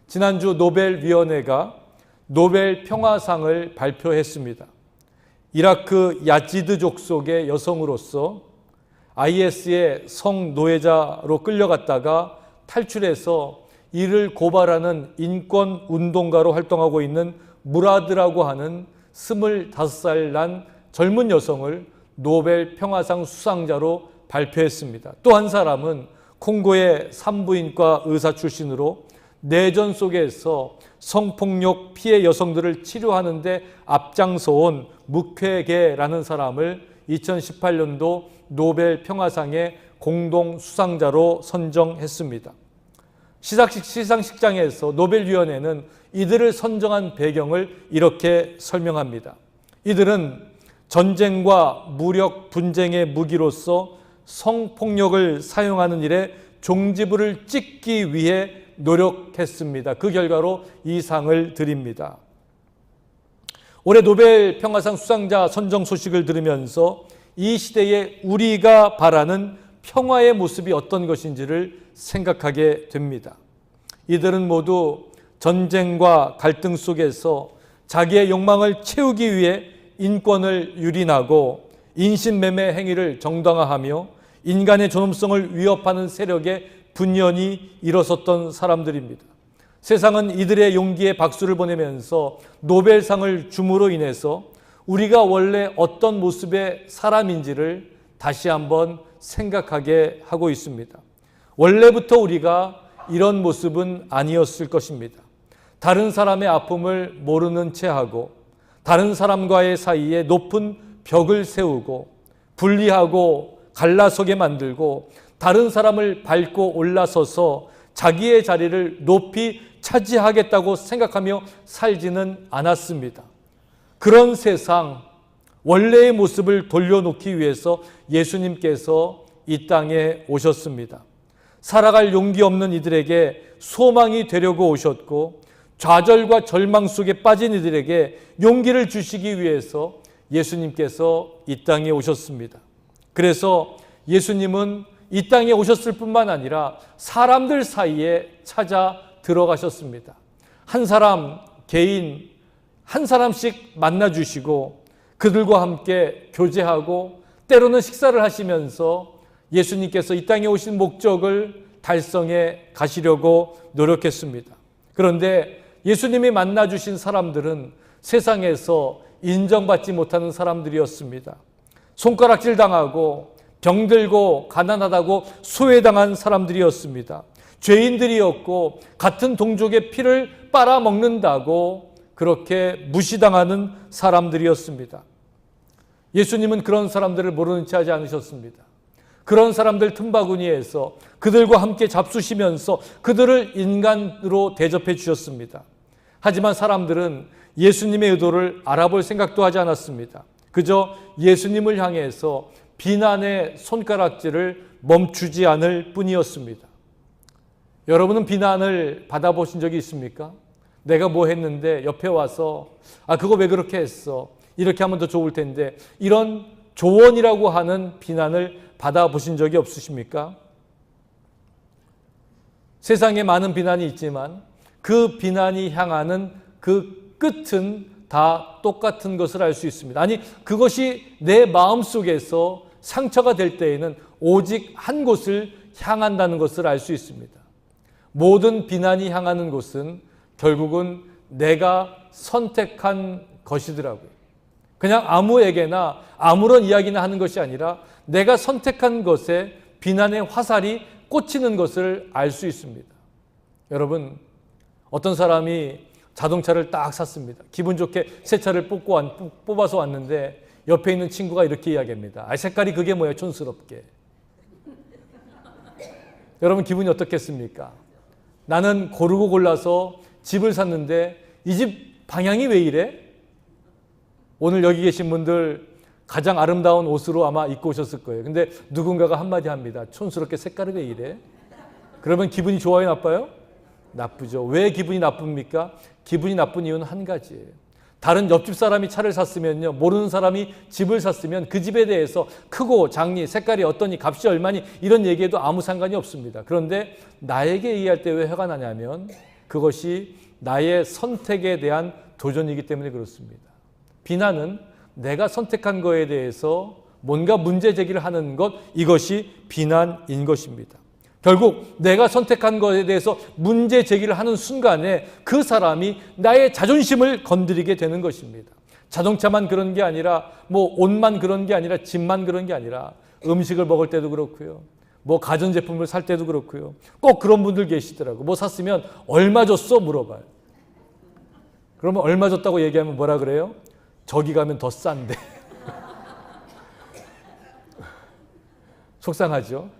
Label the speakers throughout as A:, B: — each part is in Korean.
A: 지난주 노벨위원회가 노벨 평화상을 발표했습니다. 이라크 야지드 족속의 여성으로서 IS의 성노예자로 끌려갔다가 탈출해서 이를 고발하는 인권운동가로 활동하고 있는 무라드라고 하는 25살 난 젊은 여성을 노벨 평화상 수상자로 발표했습니다. 또 한 사람은 콩고의 산부인과 의사 출신으로 내전 속에서 성폭력 피해 여성들을 치료하는 데 앞장서온 무쾌게라는 사람을 2018년도 노벨 평화상의 공동 수상자로 선정했습니다. 시상식장에서 노벨위원회는 이들을 선정한 배경을 이렇게 설명합니다. 이들은 전쟁과 무력 분쟁의 무기로서 성폭력을 사용하는 일에 종지부를 찍기 위해 노력했습니다. 그 결과로 이 상을 드립니다. 올해 노벨 평화상 수상자 선정 소식을 들으면서 이 시대에 우리가 바라는 평화의 모습이 어떤 것인지를 생각하게 됩니다. 이들은 모두 전쟁과 갈등 속에서 자기의 욕망을 채우기 위해 인권을 유린하고 인신매매 행위를 정당화하며 인간의 존엄성을 위협하는 세력에 분연히 일어섰던 사람들입니다. 세상은 이들의 용기에 박수를 보내면서 노벨상을 줌으로 인해서 우리가 원래 어떤 모습의 사람인지를 다시 한번 생각하게 하고 있습니다. 원래부터 우리가 이런 모습은 아니었을 것입니다. 다른 사람의 아픔을 모르는 채하고 다른 사람과의 사이에 높은 벽을 세우고 분리하고 갈라서게 만들고 다른 사람을 밟고 올라서서 자기의 자리를 높이 차지하겠다고 생각하며 살지는 않았습니다. 그런 세상, 원래의 모습을 돌려놓기 위해서 예수님께서 이 땅에 오셨습니다. 살아갈 용기 없는 이들에게 소망이 되려고 오셨고 좌절과 절망 속에 빠진 이들에게 용기를 주시기 위해서 예수님께서 이 땅에 오셨습니다. 그래서 예수님은 이 땅에 오셨을 뿐만 아니라 사람들 사이에 찾아 들어가셨습니다. 한 사람 개인 한 사람씩 만나주시고 그들과 함께 교제하고 때로는 식사를 하시면서 예수님께서 이 땅에 오신 목적을 달성해 가시려고 노력했습니다. 그런데 예수님이 만나주신 사람들은 세상에서 인정받지 못하는 사람들이었습니다. 손가락질 당하고 병들고 가난하다고 소외당한 사람들이었습니다. 죄인들이었고 같은 동족의 피를 빨아먹는다고 그렇게 무시당하는 사람들이었습니다. 예수님은 그런 사람들을 모르는 체 하지 않으셨습니다. 그런 사람들 틈바구니에서 그들과 함께 잡수시면서 그들을 인간으로 대접해 주셨습니다. 하지만 사람들은 예수님의 의도를 알아볼 생각도 하지 않았습니다. 그저 예수님을 향해서 비난의 손가락질을 멈추지 않을 뿐이었습니다. 여러분은 비난을 받아보신 적이 있습니까? 내가 뭐 했는데 옆에 와서 그거 왜 그렇게 했어? 이렇게 하면 더 좋을 텐데 이런 조언이라고 하는 비난을 받아보신 적이 없으십니까? 세상에 많은 비난이 있지만 그 비난이 향하는 그 끝은 다 똑같은 것을 알 수 있습니다. 아니, 그것이 내 마음속에서 상처가 될 때에는 오직 한 곳을 향한다는 것을 알 수 있습니다. 모든 비난이 향하는 곳은 결국은 내가 선택한 것이더라고요. 그냥 아무에게나 아무런 이야기나 하는 것이 아니라 내가 선택한 것에 비난의 화살이 꽂히는 것을 알 수 있습니다. 여러분, 어떤 사람이 자동차를 딱 샀습니다. 기분 좋게 새 차를 뽑아서 왔는데 옆에 있는 친구가 이렇게 이야기합니다. 색깔이 그게 뭐야, 촌스럽게. 여러분, 기분이 어떻겠습니까? 나는 고르고 골라서 집을 샀는데 이 집 방향이 왜 이래? 오늘 여기 계신 분들 가장 아름다운 옷으로 아마 입고 오셨을 거예요. 근데 누군가가 한마디 합니다. 촌스럽게 색깔이 왜 이래? 그러면 기분이 좋아요, 나빠요? 나쁘죠. 왜 기분이 나쁩니까? 기분이 나쁜 이유는 한 가지예요. 다른 옆집 사람이 차를 샀으면요, 모르는 사람이 집을 샀으면 그 집에 대해서 크고 작니, 색깔이 어떠니, 값이 얼마니 이런 얘기에도 아무 상관이 없습니다. 그런데 나에게 얘기할 때 왜 화가 나냐면 그것이 나의 선택에 대한 도전이기 때문에 그렇습니다. 비난은 내가 선택한 거에 대해서 뭔가 문제 제기를 하는 것, 이것이 비난인 것입니다. 결국 내가 선택한 것에 대해서 문제 제기를 하는 순간에 그 사람이 나의 자존심을 건드리게 되는 것입니다. 자동차만 그런 게 아니라 옷만 그런 게 아니라 집만 그런 게 아니라 음식을 먹을 때도 그렇고요. 가전제품을 살 때도 그렇고요. 꼭 그런 분들 계시더라고. 샀으면 얼마 줬어? 물어봐요. 그러면 얼마 줬다고 얘기하면 뭐라 그래요? 저기 가면 더 싼데. 속상하죠?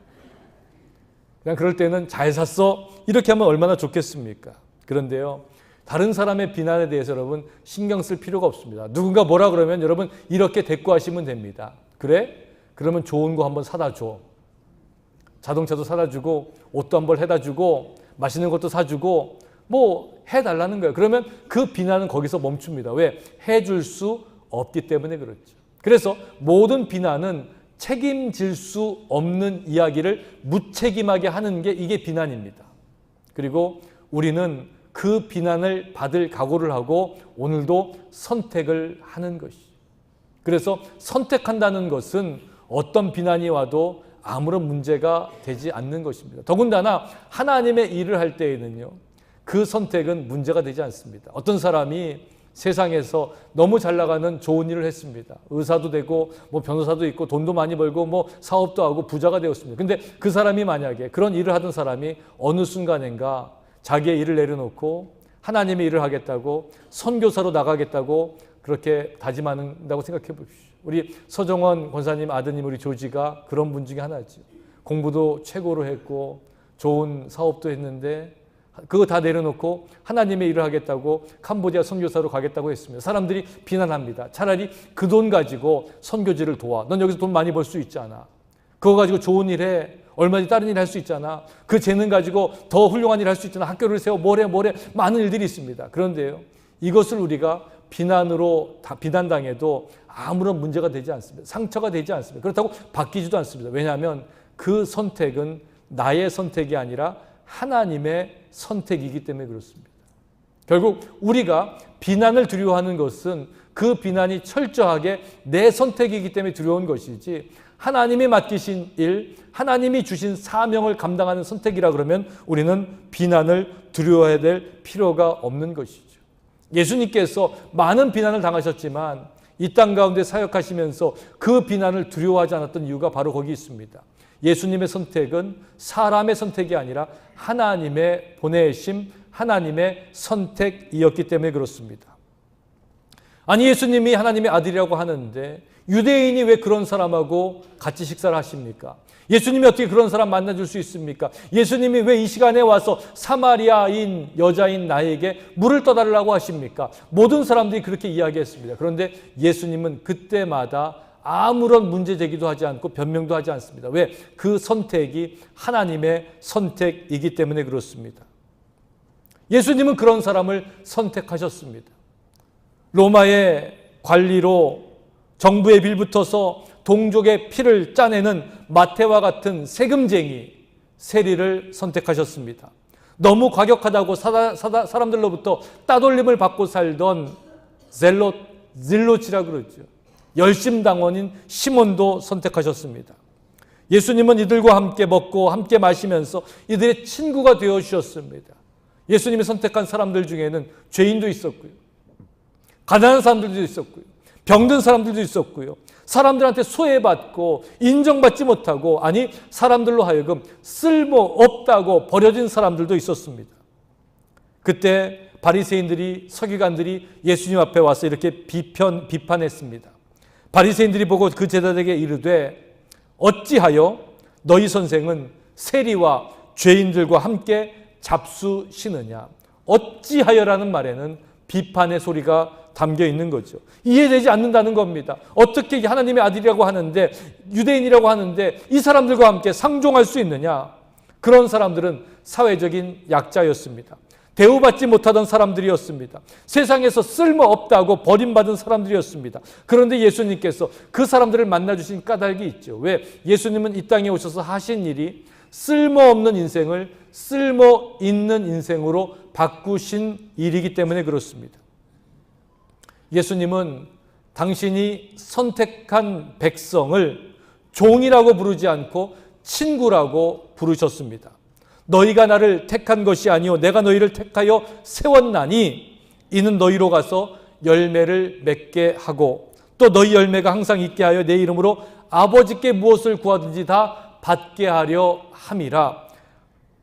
A: 그냥 그럴 때는 잘 샀어? 이렇게 하면 얼마나 좋겠습니까? 그런데요, 다른 사람의 비난에 대해서 여러분 신경 쓸 필요가 없습니다. 누군가 뭐라 그러면 여러분 이렇게 대꾸하시면 됩니다. 그래? 그러면 좋은 거 한번 사다 줘. 자동차도 사다 주고 옷도 한번 해다 주고 맛있는 것도 사주고 해달라는 거예요. 그러면 그 비난은 거기서 멈춥니다. 왜? 해줄 수 없기 때문에 그렇죠. 그래서 모든 비난은 책임질 수 없는 이야기를 무책임하게 하는 게 이게 비난입니다. 그리고 우리는 그 비난을 받을 각오를 하고 오늘도 선택을 하는 것이죠. 그래서 선택한다는 것은 어떤 비난이 와도 아무런 문제가 되지 않는 것입니다. 더군다나 하나님의 일을 할 때에는요, 그 선택은 문제가 되지 않습니다. 어떤 사람이 세상에서 너무 잘 나가는 좋은 일을 했습니다. 의사도 되고 변호사도 있고 돈도 많이 벌고 사업도 하고 부자가 되었습니다. 근데 그 사람이 만약에 그런 일을 하던 사람이 어느 순간인가 자기의 일을 내려놓고 하나님의 일을 하겠다고 선교사로 나가겠다고 그렇게 다짐한다고 생각해 보십시오. 우리 서정원 권사님 아드님 우리 조지가 그런 분 중에 하나죠. 공부도 최고로 했고 좋은 사업도 했는데 그거 다 내려놓고 하나님의 일을 하겠다고 캄보디아 선교사로 가겠다고 했습니다. 사람들이 비난합니다. 차라리 그 돈 가지고 선교지를 도와. 넌 여기서 돈 많이 벌 수 있잖아. 그거 가지고 좋은 일 해. 얼마든지 다른 일 할 수 있잖아. 그 재능 가지고 더 훌륭한 일 할 수 있잖아. 학교를 세워 뭐래 많은 일들이 있습니다. 그런데요, 이것을 우리가 비난당해도 아무런 문제가 되지 않습니다. 상처가 되지 않습니다. 그렇다고 바뀌지도 않습니다. 왜냐하면 그 선택은 나의 선택이 아니라 하나님의 선택이기 때문에 그렇습니다. 결국 우리가 비난을 두려워하는 것은 그 비난이 철저하게 내 선택이기 때문에 두려운 것이지 하나님이 맡기신 일, 하나님이 주신 사명을 감당하는 선택이라 그러면 우리는 비난을 두려워해야 될 필요가 없는 것이죠. 예수님께서 많은 비난을 당하셨지만 이 땅 가운데 사역하시면서 그 비난을 두려워하지 않았던 이유가 바로 거기 있습니다. 예수님의 선택은 사람의 선택이 아니라 하나님의 보내심, 하나님의 선택이었기 때문에 그렇습니다. 아니, 예수님이 하나님의 아들이라고 하는데 유대인이 왜 그런 사람하고 같이 식사를 하십니까? 예수님이 어떻게 그런 사람 만나줄 수 있습니까? 예수님이 왜 이 시간에 와서 사마리아인 여자인 나에게 물을 떠달라고 하십니까? 모든 사람들이 그렇게 이야기했습니다. 그런데 예수님은 그때마다 아무런 문제 제기도 하지 않고 변명도 하지 않습니다. 왜? 그 선택이 하나님의 선택이기 때문에 그렇습니다. 예수님은 그런 사람을 선택하셨습니다. 로마의 관리로 정부에 빌붙어서 동족의 피를 짜내는 마태와 같은 세금쟁이 세리를 선택하셨습니다. 너무 과격하다고 사람들로부터 따돌림을 받고 살던 질롯이라 그러죠. 열심당원인 시몬도 선택하셨습니다. 예수님은 이들과 함께 먹고 함께 마시면서 이들의 친구가 되어 주셨습니다. 예수님이 선택한 사람들 중에는 죄인도 있었고요. 가난한 사람들도 있었고요. 병든 사람들도 있었고요. 사람들한테 소외받고 인정받지 못하고, 아니 사람들로 하여금 쓸모없다고 버려진 사람들도 있었습니다. 그때 바리새인들이, 서기관들이 예수님 앞에 와서 이렇게 비판했습니다. 바리새인들이 보고 그 제자들에게 이르되 어찌하여 너희 선생은 세리와 죄인들과 함께 잡수시느냐. 어찌하여라는 말에는 비판의 소리가 담겨 있는 거죠. 이해되지 않는다는 겁니다. 어떻게 하나님의 아들이라고 하는데, 유대인이라고 하는데 이 사람들과 함께 상종할 수 있느냐. 그런 사람들은 사회적인 약자였습니다. 대우받지 못하던 사람들이었습니다. 세상에서 쓸모없다고 버림받은 사람들이었습니다. 그런데 예수님께서 그 사람들을 만나주신 까닭이 있죠. 왜? 예수님은 이 땅에 오셔서 하신 일이 쓸모없는 인생을 쓸모 있는 인생으로 바꾸신 일이기 때문에 그렇습니다. 예수님은 당신이 선택한 백성을 종이라고 부르지 않고 친구라고 부르셨습니다. 너희가 나를 택한 것이 아니요 내가 너희를 택하여 세웠나니 이는 너희로 가서 열매를 맺게 하고 또 너희 열매가 항상 있게 하여 내 이름으로 아버지께 무엇을 구하든지 다 받게 하려 함이라.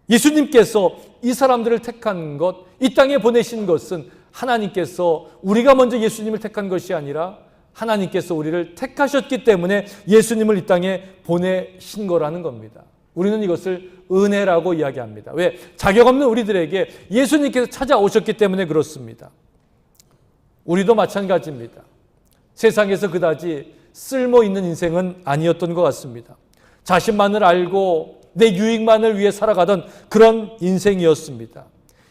A: 예수님께서 이 사람들을 택한 것, 이 땅에 보내신 것은 하나님께서 우리가 먼저 예수님을 택한 것이 아니라 하나님께서 우리를 택하셨기 때문에 예수님을 이 땅에 보내신 거라는 겁니다. 우리는 이것을 은혜라고 이야기합니다. 왜? 자격 없는 우리들에게 예수님께서 찾아오셨기 때문에 그렇습니다. 우리도 마찬가지입니다. 세상에서 그다지 쓸모 있는 인생은 아니었던 것 같습니다. 자신만을 알고 내 유익만을 위해 살아가던 그런 인생이었습니다.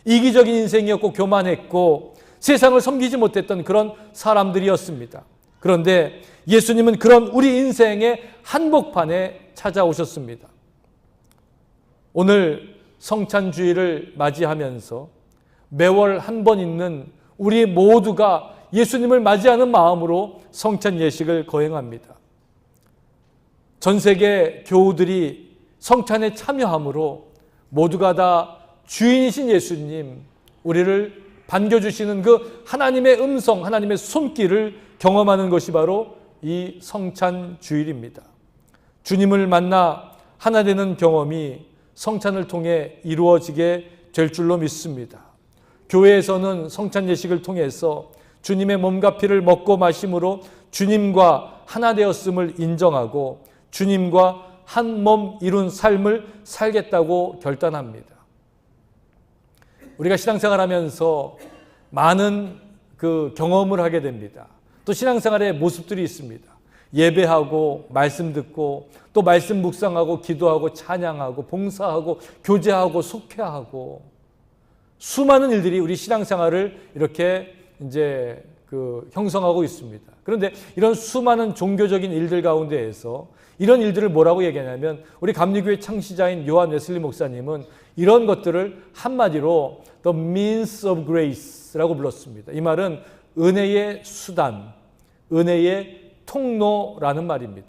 A: 이기적인 인생이었고 교만했고 세상을 섬기지 못했던 그런 사람들이었습니다. 그런데 예수님은 그런 우리 인생의 한복판에 찾아오셨습니다. 오늘 성찬주의를 맞이하면서 매월 한 번 있는 우리 모두가 예수님을 맞이하는 마음으로 성찬 예식을 거행합니다. 전 세계 교우들이 성찬에 참여함으로 모두가 다 주인이신 예수님, 우리를 반겨주시는 그 하나님의 음성, 하나님의 손길을 경험하는 것이 바로 이 성찬 주일입니다. 주님을 만나 하나 되는 경험이 성찬을 통해 이루어지게 될 줄로 믿습니다. 교회에서는 성찬 예식을 통해서 주님의 몸과 피를 먹고 마심으로 주님과 하나 되었음을 인정하고 주님과 한 몸 이룬 삶을 살겠다고 결단합니다. 우리가 신앙생활하면서 많은 그 경험을 하게 됩니다. 또 신앙생활의 모습들이 있습니다. 예배하고 말씀 듣고 또 말씀 묵상하고 기도하고 찬양하고 봉사하고 교제하고 속회하고 수많은 일들이 우리 신앙생활을 이렇게 이제 형성하고 있습니다. 그런데 이런 수많은 종교적인 일들 가운데에서 이런 일들을 뭐라고 얘기하냐면 우리 감리교회 창시자인 요한 웨슬리 목사님은 이런 것들을 한마디로 The means of grace라고 불렀습니다. 이 말은 은혜의 수단, 은혜의 통로라는 말입니다.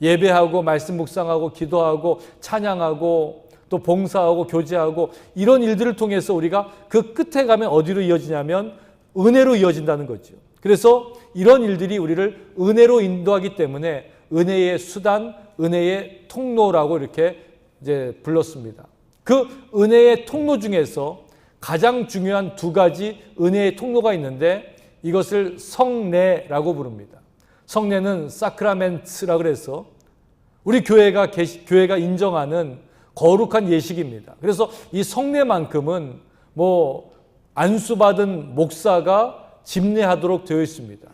A: 예배하고 말씀 묵상하고 기도하고 찬양하고 또 봉사하고 교제하고 이런 일들을 통해서 우리가 그 끝에 가면 어디로 이어지냐면 은혜로 이어진다는 거죠. 그래서 이런 일들이 우리를 은혜로 인도하기 때문에 은혜의 수단, 은혜의 통로라고 이렇게 이제 불렀습니다. 그 은혜의 통로 중에서 가장 중요한 두 가지 은혜의 통로가 있는데 이것을 성례라고 부릅니다. 성례는 사크라멘트라고 그래서 우리 교회가 인정하는 거룩한 예식입니다. 그래서 이 성례만큼은 안수받은 목사가 집례하도록 되어 있습니다.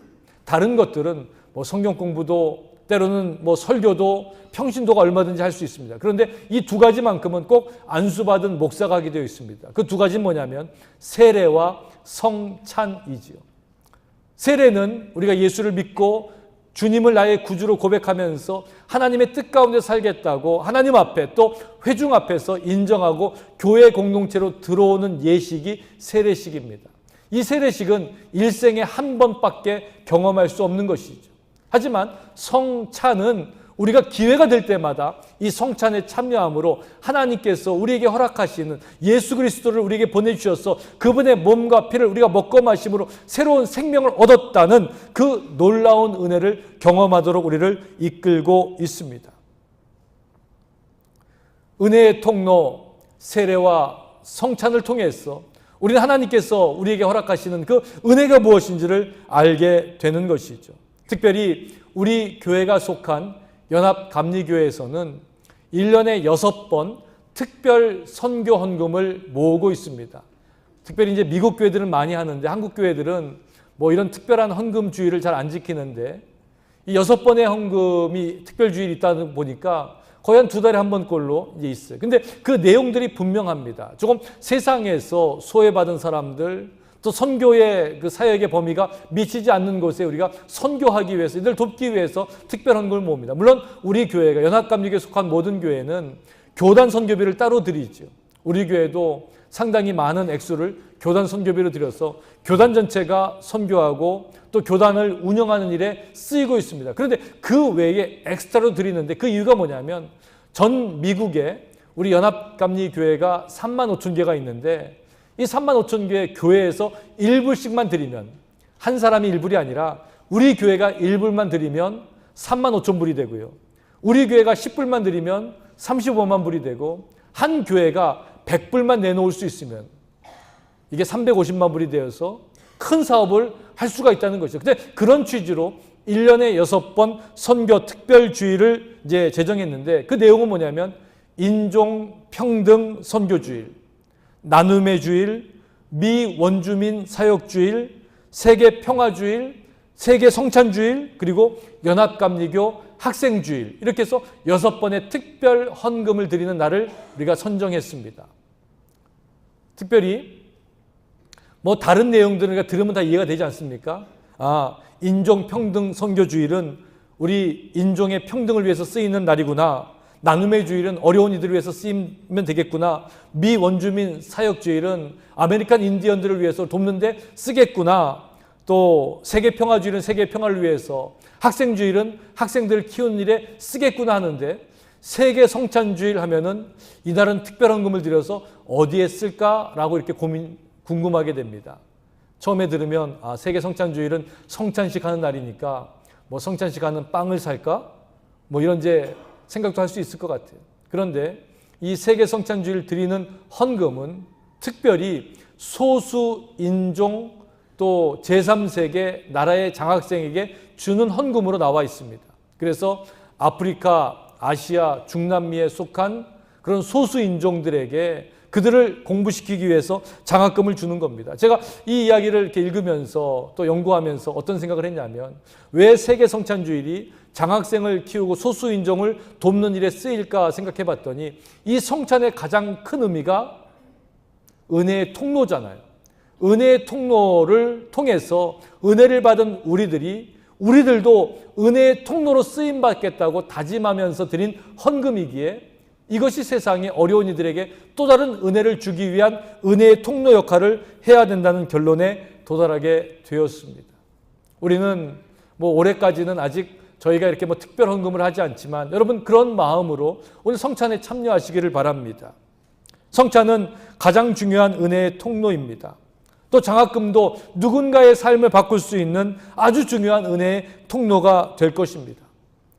A: 다른 것들은 성경 공부도 때로는 설교도 평신도가 얼마든지 할 수 있습니다. 그런데 이 두 가지만큼은 꼭 안수받은 목사가 하게 되어 있습니다. 그 두 가지는 뭐냐면 세례와 성찬이지요. 세례는 우리가 예수를 믿고 주님을 나의 구주로 고백하면서 하나님의 뜻 가운데 살겠다고 하나님 앞에 또 회중 앞에서 인정하고 교회 공동체로 들어오는 예식이 세례식입니다. 이 세례식은 일생에 한 번밖에 경험할 수 없는 것이죠. 하지만 성찬은 우리가 기회가 될 때마다 이 성찬에 참여함으로 하나님께서 우리에게 허락하시는 예수 그리스도를 우리에게 보내주셔서 그분의 몸과 피를 우리가 먹고 마심으로 새로운 생명을 얻었다는 그 놀라운 은혜를 경험하도록 우리를 이끌고 있습니다. 은혜의 통로 세례와 성찬을 통해서 우리는 하나님께서 우리에게 허락하시는 그 은혜가 무엇인지를 알게 되는 것이죠. 특별히 우리 교회가 속한 연합감리교회에서는 1년에 6번 특별 선교 헌금을 모으고 있습니다. 특별히 이제 미국 교회들은 많이 하는데 한국 교회들은 이런 특별한 헌금 주의를 잘 안 지키는데 이 6번의 헌금이 특별 주일이 있다 보니까 거의 한 2달에 한 번꼴로 이제 있어요. 근데 그 내용들이 분명합니다. 조금 세상에서 소외받은 사람들, 또 선교의 그 사역의 범위가 미치지 않는 곳에 우리가 선교하기 위해서 이들 돕기 위해서 특별 헌금을 모읍니다. 물론 우리 교회가 연합감리교에 속한 모든 교회는 교단 선교비를 따로 드리죠. 우리 교회도 상당히 많은 액수를 교단 선교비로 들여서 교단 전체가 선교하고 또 교단을 운영하는 일에 쓰이고 있습니다. 그런데 그 외에 엑스트라로 드리는데 그 이유가 뭐냐면 전 미국에 우리 연합감리교회가 3만 5천 개가 있는데 이 3만 5천 개의 교회에서 1불씩만 드리면 한 사람이 1불이 아니라 우리 교회가 1불만 드리면 3만 5천 불이 되고요. 우리 교회가 10불만 드리면 35만 불이 되고 한 교회가 100불만 내놓을 수 있으면 이게 350만 불이 되어서 큰 사업을 할 수가 있다는 거죠. 근데 그런 취지로 1년에 6번 선교 특별주일을 이제 제정했는데 그 내용은 뭐냐면 인종평등 선교주일, 나눔의 주일, 미원주민 사역주일, 세계평화주일, 세계성찬주일, 그리고 연합감리교 학생주일 이렇게 해서 6번의 특별 헌금을 드리는 날을 우리가 선정했습니다. 특별히 뭐 다른 내용들을 우리가 들으면 다 이해가 되지 않습니까? 인종평등 선교주일은 우리 인종의 평등을 위해서 쓰이는 날이구나. 나눔의 주일은 어려운 이들을 위해서 쓰이면 되겠구나. 미원주민 사역주일은 아메리칸 인디언들을 위해서 돕는데 쓰겠구나. 또 세계평화주일은 세계평화를 위해서, 학생주일은 학생들을 키우는 일에 쓰겠구나 하는데 세계성찬주일 하면은 이날은 특별헌금을 들여서 어디에 쓸까라고 이렇게 궁금하게 됩니다. 처음에 들으면 세계성찬주일은 성찬식 하는 날이니까 뭐 성찬식 하는 빵을 살까? 뭐 이런 이제 생각도 할 수 있을 것 같아요. 그런데 이 세계성찬주일 드리는 헌금은 특별히 소수 인종 또 제3세계 나라의 장학생에게 주는 헌금으로 나와 있습니다. 그래서 아프리카, 아시아, 중남미에 속한 그런 소수 인종들에게 그들을 공부시키기 위해서 장학금을 주는 겁니다. 제가 이 이야기를 이렇게 읽으면서 또 연구하면서 어떤 생각을 했냐면 왜 세계성찬주일이 장학생을 키우고 소수 인종을 돕는 일에 쓰일까 생각해 봤더니 이 성찬의 가장 큰 의미가 은혜의 통로잖아요. 은혜의 통로를 통해서 은혜를 받은 우리들도 은혜의 통로로 쓰임 받겠다고 다짐하면서 드린 헌금이기에 이것이 세상에 어려운 이들에게 또 다른 은혜를 주기 위한 은혜의 통로 역할을 해야 된다는 결론에 도달하게 되었습니다. 우리는 뭐 올해까지는 아직 저희가 이렇게 뭐 특별 헌금을 하지 않지만 여러분 그런 마음으로 오늘 성찬에 참여하시기를 바랍니다. 성찬은 가장 중요한 은혜의 통로입니다. 또 장학금도 누군가의 삶을 바꿀 수 있는 아주 중요한 은혜의 통로가 될 것입니다.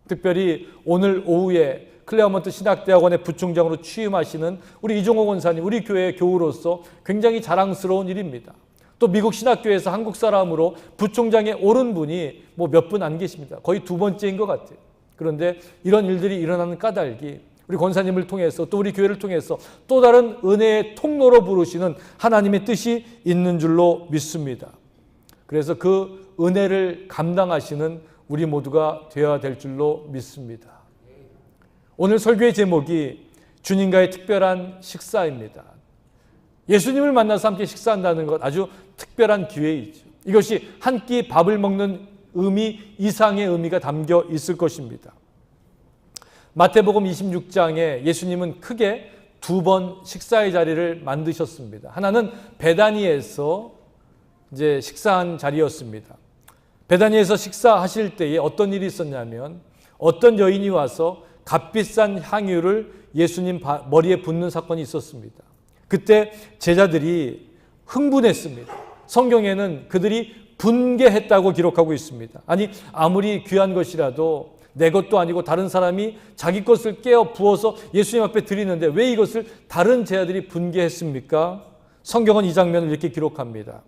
A: 특별히 오늘 오후에 클레어먼트 신학대학원의 부총장으로 취임하시는 우리 이종호 권사님, 우리 교회의 교우로서 굉장히 자랑스러운 일입니다. 또 미국 신학교에서 한국 사람으로 부총장에 오른 분이 뭐 몇 분 안 계십니다. 거의 2번째인 것 같아요. 그런데 이런 일들이 일어나는 까닭이 우리 권사님을 통해서 또 우리 교회를 통해서 또 다른 은혜의 통로로 부르시는 하나님의 뜻이 있는 줄로 믿습니다. 그래서 그 은혜를 감당하시는 우리 모두가 되어야 될 줄로 믿습니다. 오늘 설교의 제목이 주님과의 특별한 식사입니다. 예수님을 만나서 함께 식사한다는 것 아주 특별한 기회이죠. 이것이 한 끼 밥을 먹는 의미 이상의 의미가 담겨 있을 것입니다. 마태복음 26장에 예수님은 크게 2번 식사의 자리를 만드셨습니다. 하나는 베다니에서 이제 식사한 자리였습니다. 베다니에서 식사하실 때에 어떤 일이 있었냐면 어떤 여인이 와서 값비싼 향유를 예수님 머리에 붓는 사건이 있었습니다. 그때 제자들이 흥분했습니다. 성경에는 그들이 분개했다고 기록하고 있습니다. 아니 아무리 귀한 것이라도 내 것도 아니고 다른 사람이 자기 것을 깨어 부어서 예수님 앞에 드리는데 왜 이것을 다른 제자들이 분개했습니까? 성경은 이 장면을 이렇게 기록합니다.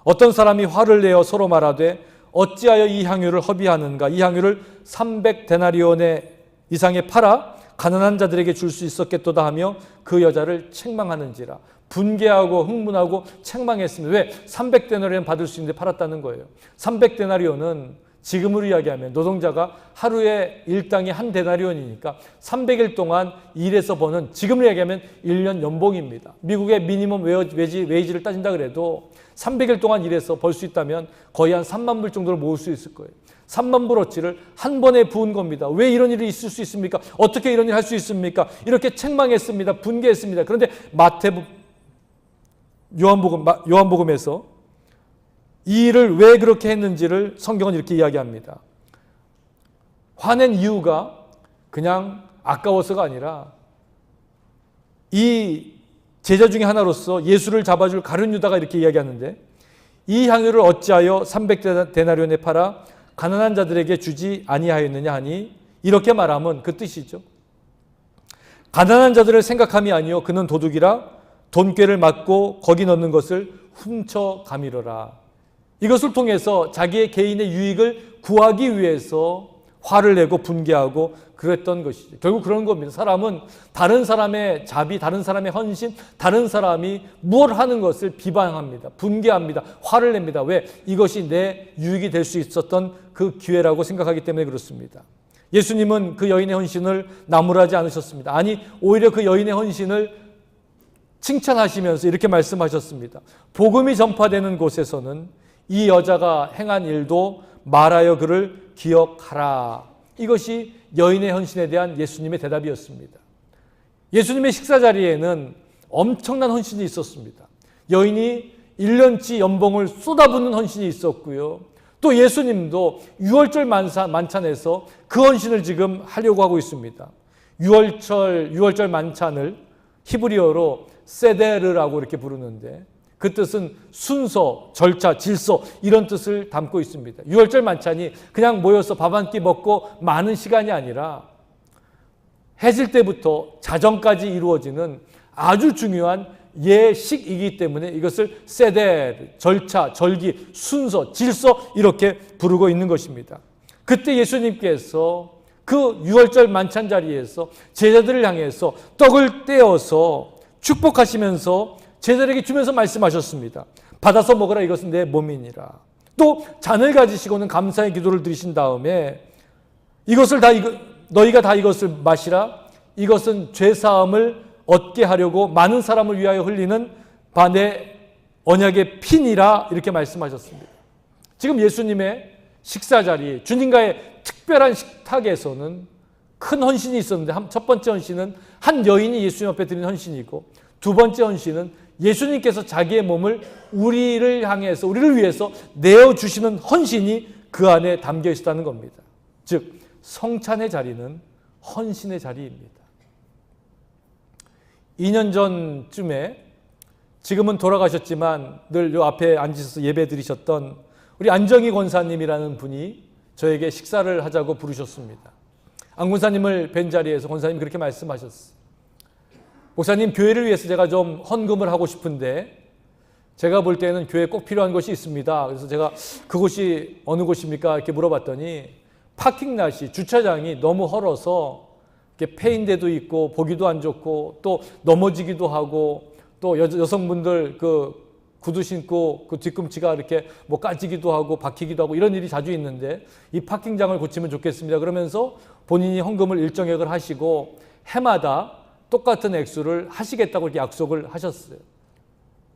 A: 어떤 사람이 화를 내어 서로 말하되 어찌하여 이 향유를 허비하는가? 이 향유를 300데나리온에 이상에 팔아 가난한 자들에게 줄 수 있었겠도다 하며 그 여자를 책망하는지라. 분개하고 흥분하고 책망했습니다. 왜? 300데나리온 받을 수 있는데 팔았다는 거예요. 300데나리온은 지금으로 이야기하면 노동자가 하루에 일당이 한 데나리온이니까 300일 동안 일해서 버는 지금으로 이야기하면 1년 연봉입니다. 미국의 미니멈 웨이지를 따진다 그래도 300일 동안 일해서 벌 수 있다면 거의 한 3만 불 정도를 모을 수 있을 거예요. 3만 불어치를 한 번에 부은 겁니다. 왜 이런 일이 있을 수 있습니까? 어떻게 이런 일을 할 수 있습니까? 이렇게 책망했습니다. 분개했습니다. 그런데 요한복음에서 이 일을 왜 그렇게 했는지를 성경은 이렇게 이야기합니다. 화낸 이유가 그냥 아까워서가 아니라 이 제자 중에 하나로서 예수를 잡아줄 가룟 유다가 이렇게 이야기하는데, 이 향유를 어찌하여 300데나리온에 팔아 가난한 자들에게 주지 아니하였느냐 하니, 이렇게 말하면 그 뜻이죠. 가난한 자들을 생각함이 아니요 그는 도둑이라 돈꾀를 맞고 거기 넣는 것을 훔쳐 가미러라. 이것을 통해서 자기의 개인의 유익을 구하기 위해서 화를 내고 분개하고 그랬던 것이죠. 결국 그런 겁니다. 사람은 다른 사람의 자비, 다른 사람의 헌신, 다른 사람이 무엇을 하는 것을 비방합니다. 분개합니다. 화를 냅니다. 왜? 이것이 내 유익이 될 수 있었던 그 기회라고 생각하기 때문에 그렇습니다. 예수님은 그 여인의 헌신을 나무라지 않으셨습니다. 아니, 오히려 그 여인의 헌신을 칭찬하시면서 이렇게 말씀하셨습니다. 복음이 전파되는 곳에서는 이 여자가 행한 일도 말하여 그를 기억하라. 이것이 여인의 헌신에 대한 예수님의 대답이었습니다. 예수님의 식사 자리에는 엄청난 헌신이 있었습니다. 여인이 1년치 연봉을 쏟아붓는 헌신이 있었고요. 또 예수님도 유월절 만찬에서 그 헌신을 지금 하려고 하고 있습니다. 유월절 만찬을 히브리어로 세데르라고 이렇게 부르는데, 그 뜻은 순서, 절차, 질서 이런 뜻을 담고 있습니다. 유월절 만찬이 그냥 모여서 밥 한 끼 먹고 많은 시간이 아니라 해질 때부터 자정까지 이루어지는 아주 중요한 예식이기 때문에 이것을 세데, 절차, 절기, 순서, 질서 이렇게 부르고 있는 것입니다. 그때 예수님께서 그 유월절 만찬 자리에서 제자들을 향해서 떡을 떼어서 축복하시면서 제자들에게 주면서 말씀하셨습니다. 받아서 먹으라, 이것은 내 몸이니라. 또 잔을 가지시고는 감사의 기도를 드리신 다음에 너희가 다 이것을 마시라. 이것은 죄사함을 얻게 하려고 많은 사람을 위하여 흘리는 내 언약의 피니라, 이렇게 말씀하셨습니다. 지금 예수님의 식사 자리, 주님과의 특별한 식탁에서는 큰 헌신이 있었는데, 첫 번째 헌신은 한 여인이 예수님 앞에 드린 헌신이고, 두 번째 헌신은 예수님께서 자기의 몸을 우리를 향해서, 우리를 위해서 내어주시는 헌신이 그 안에 담겨 있었다는 겁니다. 즉, 성찬의 자리는 헌신의 자리입니다. 2년 전쯤에, 지금은 돌아가셨지만 늘 요 앞에 앉으셔서 예배 드리셨던 우리 안정희 권사님이라는 분이 저에게 식사를 하자고 부르셨습니다. 안 권사님을 뵌 자리에서 권사님이 그렇게 말씀하셨어요. 목사님, 교회를 위해서 제가 좀 헌금을 하고 싶은데 제가 볼 때는 교회에 꼭 필요한 것이 있습니다. 그래서 제가 그곳이 어느 곳입니까? 이렇게 물어봤더니 파킹랏이, 주차장이 너무 헐어서 이렇게 패인데도 있고 보기도 안 좋고 또 넘어지기도 하고 또 여성분들 그 구두 신고 그 뒤꿈치가 이렇게 뭐 까지기도 하고 박히기도 하고 이런 일이 자주 있는데 이 파킹장을 고치면 좋겠습니다. 그러면서 본인이 헌금을 일정액을 하시고 해마다 똑같은 액수를 하시겠다고 이렇게 약속을 하셨어요.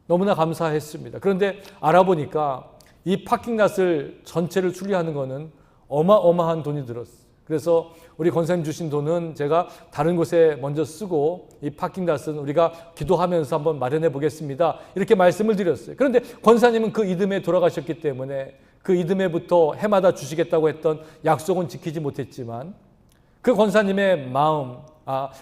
A: 너무나 감사했습니다. 그런데 알아보니까 이 파킹랏을 전체를 수리하는 거는 어마어마한 돈이 들었어요. 그래서 우리 권사님 주신 돈은 제가 다른 곳에 먼저 쓰고 이 파킹랏은 우리가 기도하면서 한번 마련해 보겠습니다. 이렇게 말씀을 드렸어요. 그런데 권사님은 그 이듬해 돌아가셨기 때문에 그 이듬해부터 해마다 주시겠다고 했던 약속은 지키지 못했지만 그 권사님의 마음,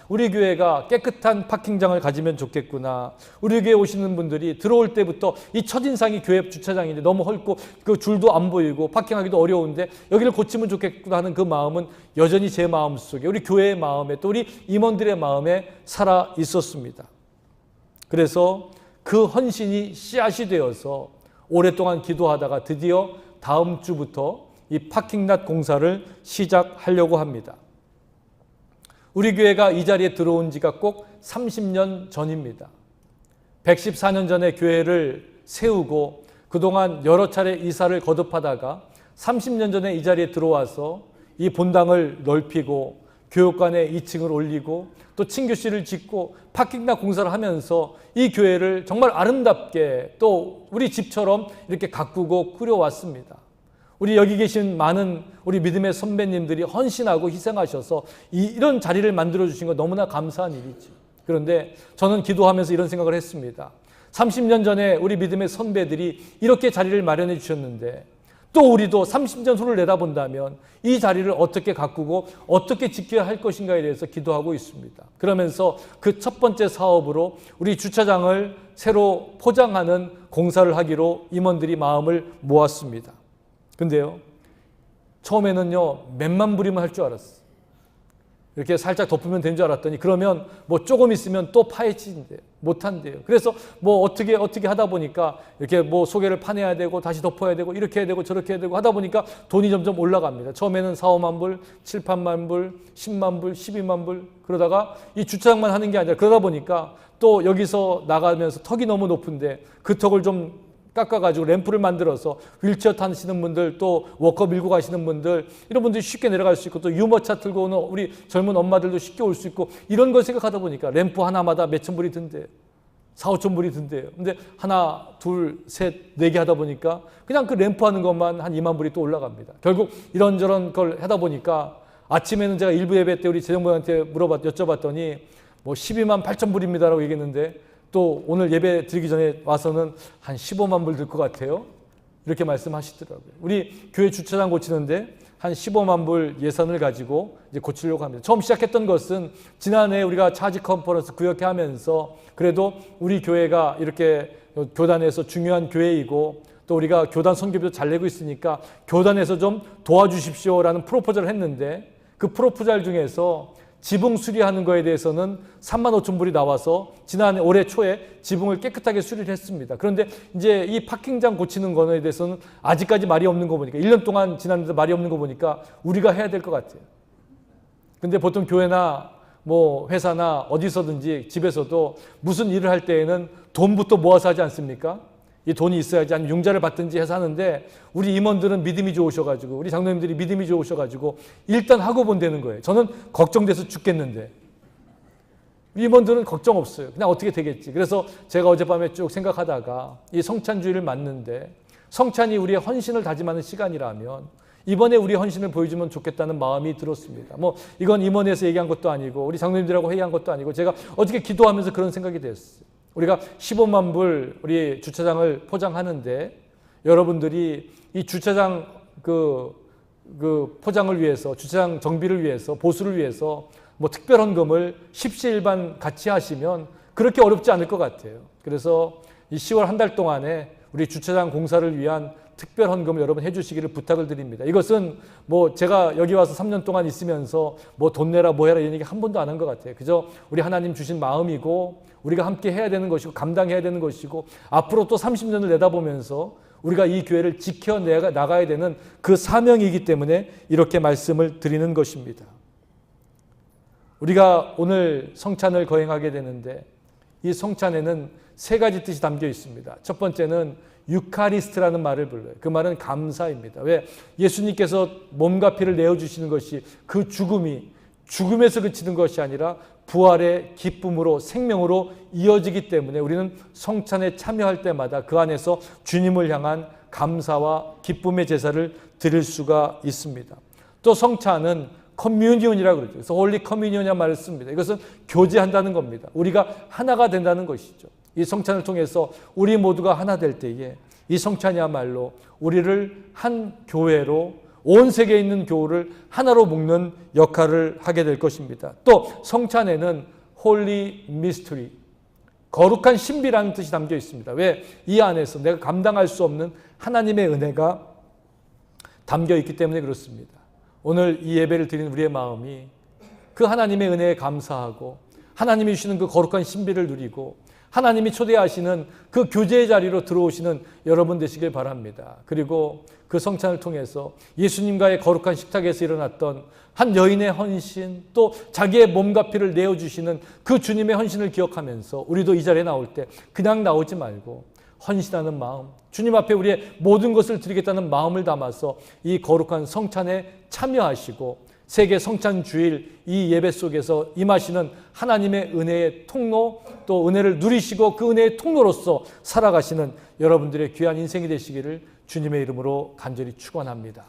A: 우리 교회가 깨끗한 파킹장을 가지면 좋겠구나. 우리 교회 오시는 분들이 들어올 때부터 이 첫인상이 교회 주차장인데 너무 헐고 그 줄도 안 보이고 파킹하기도 어려운데 여기를 고치면 좋겠구나 하는 그 마음은 여전히 제 마음속에, 우리 교회의 마음에, 또 우리 임원들의 마음에 살아 있었습니다. 그래서 그 헌신이 씨앗이 되어서 오랫동안 기도하다가 드디어 다음 주부터 이 파킹랏 공사를 시작하려고 합니다. 우리 교회가 이 자리에 들어온 지가 꼭 30년 전입니다. 114년 전에 교회를 세우고 그동안 여러 차례 이사를 거듭하다가 30년 전에 이 자리에 들어와서 이 본당을 넓히고 교육관에 2층을 올리고 또 친교실을 짓고 파킹락 공사를 하면서 이 교회를 정말 아름답게 또 우리 집처럼 이렇게 가꾸고 꾸려왔습니다. 우리 여기 계신 많은 우리 믿음의 선배님들이 헌신하고 희생하셔서 이런 자리를 만들어주신 거 너무나 감사한 일이죠. 그런데 저는 기도하면서 이런 생각을 했습니다. 30년 전에 우리 믿음의 선배들이 이렇게 자리를 마련해 주셨는데 또 우리도 30년 후를 내다본다면 이 자리를 어떻게 가꾸고 어떻게 지켜야 할 것인가에 대해서 기도하고 있습니다. 그러면서 그 첫 번째 사업으로 우리 주차장을 새로 포장하는 공사를 하기로 임원들이 마음을 모았습니다. 근데요, 처음에는요, 몇만 불이면 할 줄 알았어요. 이렇게 살짝 덮으면 된 줄 알았더니 그러면 뭐 조금 있으면 또 파헤친대요. 못한대요. 그래서 뭐 어떻게 하다 보니까 이렇게 뭐 소개를 파내야 되고 다시 덮어야 되고 이렇게 해야 되고 저렇게 해야 되고 하다 보니까 돈이 점점 올라갑니다. 처음에는 4, 5만 불, 7, 8만 불, 10만 불, 12만 불 그러다가 이 주차장만 하는 게 아니라 그러다 보니까 또 여기서 나가면서 턱이 너무 높은데 그 턱을 좀 깎아가지고 램프를 만들어서 휠체어 타시는 분들 또 워커 밀고 가시는 분들 이런 분들이 쉽게 내려갈 수 있고 또 유모차 들고 오는 우리 젊은 엄마들도 쉽게 올 수 있고 이런 걸 생각하다 보니까 램프 하나마다 몇천 불이 든대요. 4, 5천 불이 든대요. 근데 하나, 둘, 셋, 네 개 하다 보니까 그냥 그 램프 하는 것만 한 2만 불이 또 올라갑니다. 결국 이런저런 걸 하다 보니까 아침에는 제가 일부 예배 때 우리 재정부한테 여쭤봤더니 뭐 12만 8천 불입니다라고 얘기했는데 또 오늘 예배 드리기 전에 와서는 한 15만 불 들 것 같아요. 이렇게 말씀하시더라고요. 우리 교회 주차장 고치는데 한 15만 불 예산을 가지고 이제 고치려고 합니다. 처음 시작했던 것은 지난해 우리가 차지 컨퍼런스 구역회 하면서 그래도 우리 교회가 이렇게 교단에서 중요한 교회이고 또 우리가 교단 선교비도 잘 내고 있으니까 교단에서 좀 도와주십시오라는 프로포즈를 했는데 그 프로포즈 중에서 지붕 수리하는 거에 대해서는 3만 5천 불이 나와서 지난 올해 초에 지붕을 깨끗하게 수리를 했습니다. 그런데 이제 이 파킹장 고치는 거에 대해서는 아직까지 말이 없는 거 보니까 1년 동안 지났는데 말이 없는 거 보니까 우리가 해야 될 것 같아요. 근데 보통 교회나 뭐 회사나 어디서든지 집에서도 무슨 일을 할 때에는 돈부터 모아서 하지 않습니까? 이 돈이 있어야지 아니면 융자를 받든지 해서 하는데 우리 임원들은 믿음이 좋으셔가지고 우리 장로님들이 믿음이 좋으셔가지고 일단 하고 본다는 거예요. 저는 걱정돼서 죽겠는데 우리 임원들은 걱정 없어요. 그냥 어떻게 되겠지. 그래서 제가 어젯밤에 쭉 생각하다가 이 성찬주의를 맞는데 성찬이 우리의 헌신을 다짐하는 시간이라면 이번에 우리 헌신을 보여주면 좋겠다는 마음이 들었습니다. 뭐 이건 임원에서 얘기한 것도 아니고 우리 장로님들하고 회의한 것도 아니고 제가 어저께 기도하면서 그런 생각이 됐어요. 우리가 15만 불 우리 주차장을 포장하는데 여러분들이 이 주차장 그 포장을 위해서 주차장 정비를 위해서 보수를 위해서 뭐 특별헌금을 십시일반 같이 하시면 그렇게 어렵지 않을 것 같아요. 그래서 이 10월 한 달 동안에 우리 주차장 공사를 위한 특별 헌금을 여러분 해주시기를 부탁을 드립니다. 이것은 뭐 제가 여기 와서 3년 동안 있으면서 뭐 돈 내라 뭐 해라 이런 얘기 한 번도 안 한 것 같아요. 그저 우리 하나님 주신 마음이고 우리가 함께 해야 되는 것이고 감당해야 되는 것이고 앞으로 또 30년을 내다보면서 우리가 이 교회를 지켜나가야 되는 그 사명이기 때문에 이렇게 말씀을 드리는 것입니다. 우리가 오늘 성찬을 거행하게 되는데 이 성찬에는 세 가지 뜻이 담겨 있습니다. 첫 번째는 유카리스트라는 말을 불러요. 그 말은 감사입니다. 왜? 예수님께서 몸과 피를 내어주시는 것이 그 죽음이 죽음에서 그치는 것이 아니라 부활의 기쁨으로 생명으로 이어지기 때문에 우리는 성찬에 참여할 때마다 그 안에서 주님을 향한 감사와 기쁨의 제사를 드릴 수가 있습니다. 또 성찬은 커뮤니온이라고 그러죠. 그래서 홀리 커뮤니온이라는 말을 씁니다. 이것은 교제한다는 겁니다. 우리가 하나가 된다는 것이죠. 이 성찬을 통해서 우리 모두가 하나 될 때에 이 성찬이야말로 우리를 한 교회로 온 세계에 있는 교회를 하나로 묶는 역할을 하게 될 것입니다. 또 성찬에는 홀리 미스터리, 거룩한 신비라는 뜻이 담겨 있습니다. 왜? 이 안에서 내가 감당할 수 없는 하나님의 은혜가 담겨 있기 때문에 그렇습니다. 오늘 이 예배를 드리는 우리의 마음이 그 하나님의 은혜에 감사하고 하나님이 주시는 그 거룩한 신비를 누리고 하나님이 초대하시는 그 교제의 자리로 들어오시는 여러분 되시길 바랍니다. 그리고 그 성찬을 통해서 예수님과의 거룩한 식탁에서 일어났던 한 여인의 헌신, 또 자기의 몸과 피를 내어주시는 그 주님의 헌신을 기억하면서 우리도 이 자리에 나올 때 그냥 나오지 말고 헌신하는 마음, 주님 앞에 우리의 모든 것을 드리겠다는 마음을 담아서 이 거룩한 성찬에 참여하시고 세계 성찬 주일 이 예배 속에서 임하시는 하나님의 은혜의 통로, 또 은혜를 누리시고 그 은혜의 통로로서 살아가시는 여러분들의 귀한 인생이 되시기를 주님의 이름으로 간절히 축원합니다.